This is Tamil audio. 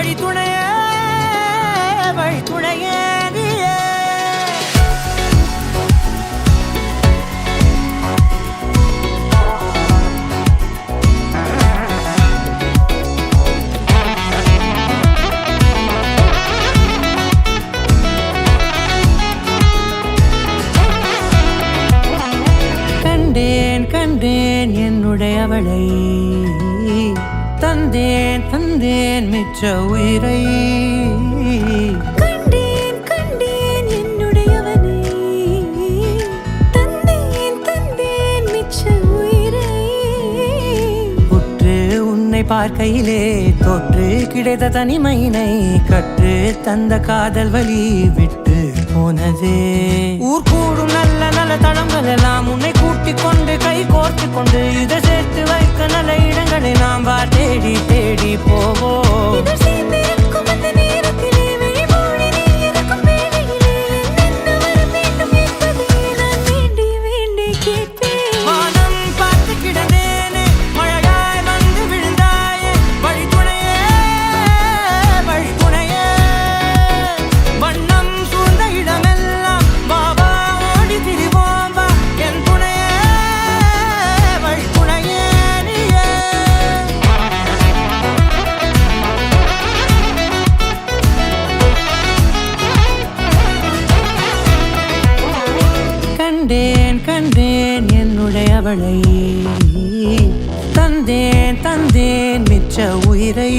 வழித்துணையே வழித்துணையே கண்டேன் என்னுடையவளை தந்தேன் தந்தேன் மிச்ச உயிரை கண்டேன் என்னுடையவனை தந்தேன் தந்தேன் மிச்ச உயிரை உற்று உன்னை பார்க்கையிலே தொற்று கிடைத்த தனிமையினை கற்று தந்த காதல் வழி விட்டு போனதே ஊர் கூடும் நல்ல நல்ல தளங்கள் எல்லாம் உன்னை கூட்டிக் கொண்டு கை கோர்த்து கொண்டு இதை சேர்த்து வைக்க நல்ல இடங்களை நாம் தேடி தேடி போவோம். கண்டேன் என்னுடையவளை தந்தேன் தந்தேன் மிச்ச உயிரை